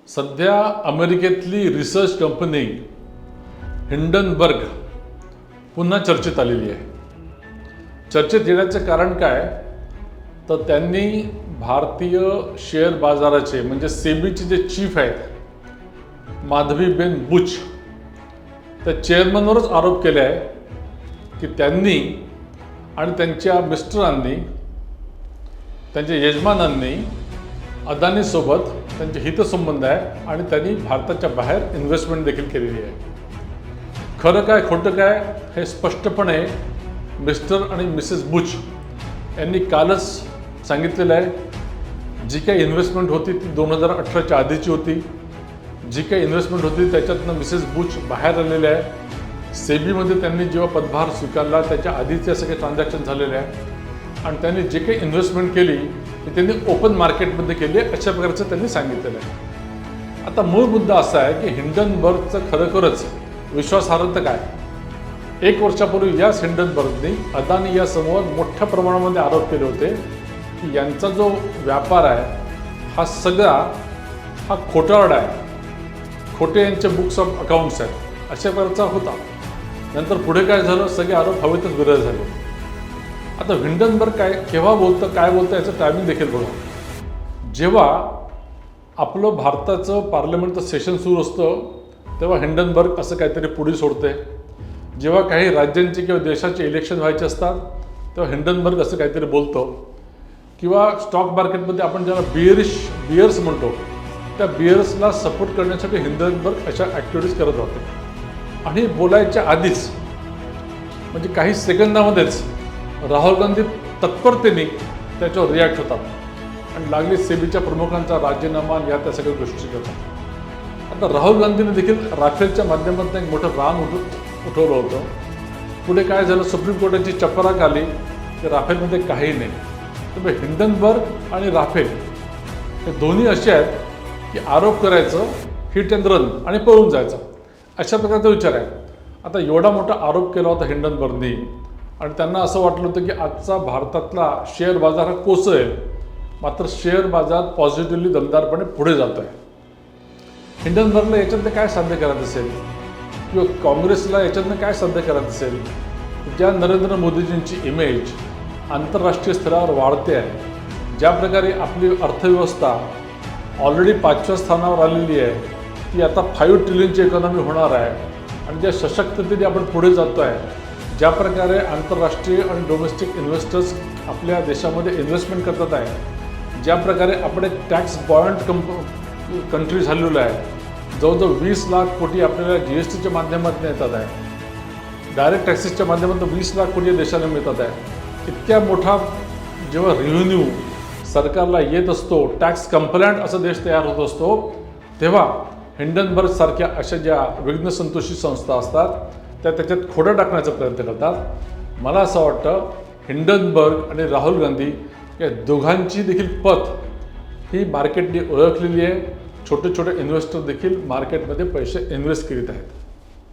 सध्या अमेरिकेतली research company Hindenburg पुन्हा चर्चेत आलेली आहे. चर्चेत येण्याचं कारण काय, तर त्यांनी भारतीय शेअर बाजाराचे म्हणजे सेबीचे जे चीफ आहेत माधवीबेन बुच, त्या चेअरमनवरच आरोप केले आहे की त्यांनी आणि त्यांच्या मिस्टरांनी, त्यांच्या यजमानांनी अदानीसोबत त्यांचे हितसंबंध आहे आणि त्यांनी भारताच्या बाहेर इन्व्हेस्टमेंट देखील केलेली आहे. खरं काय खोटं काय हे स्पष्टपणे मिस्टर आणि मिसेस बुच यांनी कालच सांगितलेलं आहे. जी काही इन्व्हेस्टमेंट होती ती 2018च्या आधीची होती. जी काही इन्व्हेस्टमेंट होती त्याच्यातनं मिसेस बुच बाहेर आलेले आहे. सेबीमध्ये त्यांनी जेव्हा पदभार स्वीकारला त्याच्या आधीचे सगळे ट्रान्झॅक्शन झालेले आहे आणि त्यांनी जे काही इन्व्हेस्टमेंट केली ती त्यांनी ओपन मार्केटमध्ये केली आहे, अशा प्रकारचं त्यांनी सांगितलेलं आहे. आता मूळ मुद्दा असा आहे की हिंडनबर्गचं खरोखरच विश्वासार्हता काय. 1 वर्षापूर्वी याच हिंडनबर्गनी अदानी या समूहात मोठ्या प्रमाणामध्ये आरोप केले होते की यांचा जो व्यापार आहे हा सगळा हा खोटारडा आहे, खोटे यांचे बुक्स ऑफ अकाउंट्स आहेत, अशा प्रकारचा होता. नंतर पुढे काय झालं, सगळे आरोप हवेतच विरळ झाले. आता हिंडनबर्ग काय केव्हा बोलतं, काय बोलतं याचं टायमिंग देखील बघा. जेव्हा आपलं भारताचं पार्लमेंटचं सेशन सुरू असतं तेव्हा हिंडनबर्ग असं काहीतरी पुढे सोडते. जेव्हा काही राज्यांचे किंवा देशाचे इलेक्शन व्हायचे असतात तेव्हा हिंडनबर्ग असं काहीतरी बोलतो. किंवा स्टॉक मार्केटमध्ये आपण ज्याला बियर्स म्हणतो त्या बियर्सला सपोर्ट करण्यासाठी हिंडनबर्ग अशा ॲक्टिव्हिटीज करत होते. आणि बोलायच्या आधीच म्हणजे काही सेकंदामध्येच राहुल गांधी तत्परतेने त्याच्यावर रिॲक्ट होतात आणि लागले सेबीच्या प्रमुखांचा राजीनामा या त्या सगळ्या गोष्टी करतात. आता राहुल गांधीने देखील राफेलच्या माध्यमातून एक मोठं रान उठवलं होतं. पुढे काय झालं, सुप्रीम कोर्टाची चपराक आली की राफेलमध्ये काही नाही. तर हिंडनबर्ग आणि राफेल हे दोन्ही असे आहेत की आरोप करायचं, हिट अँड रन आणि पळून जायचं, अशा प्रकारचा विचार आहे. आता एवढा मोठा आरोप केला होता हिंडनबर्गनी आणि त्यांना असं वाटलं होतं की आजचा भारतातला शेअर बाजार हा कोसळेल. मात्र शेअर बाजार पॉझिटिव्हली दमदारपणे पुढे जात आहे. हिंडनबर्गला याच्यातनं काय साध्य करायचं असेल किंवा काँग्रेसला याच्यातनं काय साध्य करायचं असेल, ज्या नरेंद्र मोदीजींची इमेज आंतरराष्ट्रीय स्तरावर वाढते आहे, ज्या प्रकारे आपली अर्थव्यवस्था ऑलरेडी 5व्या स्थानावर आलेली आहे, ती आता 5 ट्रिलियनची इकॉनॉमी होणार आहे आणि ज्या सशक्ततेने आपण पुढे जातो आहे, ज्या प्रकारे आंतरराष्ट्रीय आणि डोमेस्टिक इन्व्हेस्टर्स आपल्या देशामध्ये इन्व्हेस्टमेंट करतात आहे, ज्या प्रकारे आपण एक टॅक्स बॉयंट कंट्री झालेलो आहे, जवळजवळ 20 लाख कोटी आपल्याला GSTच्या माध्यमातून येतात आहे, डायरेक्ट टॅक्सेसच्या माध्यमातून 20 लाख कोटी देशाला मिळतात आहे. इतक्या मोठा जेव्हा रेव्हेन्यू सरकारला येत असतो, टॅक्स कंप्लायंट असा देश तयार होत असतो, तेव्हा हिंडनबर्ग सारख्या अशा ज्या विघ्नसंतोषी संस्था असतात त्या त्याच्यात खोडं टाकण्याचा प्रयत्न करतात. मला असं वाटतं हिंडनबर्ग आणि राहुल गांधी या दोघांची देखील पत ही मार्केटने ओळखलेली आहे. छोटे छोटे इन्व्हेस्टर देखील मार्केटमध्ये पैसे इन्व्हेस्ट करीत आहेत.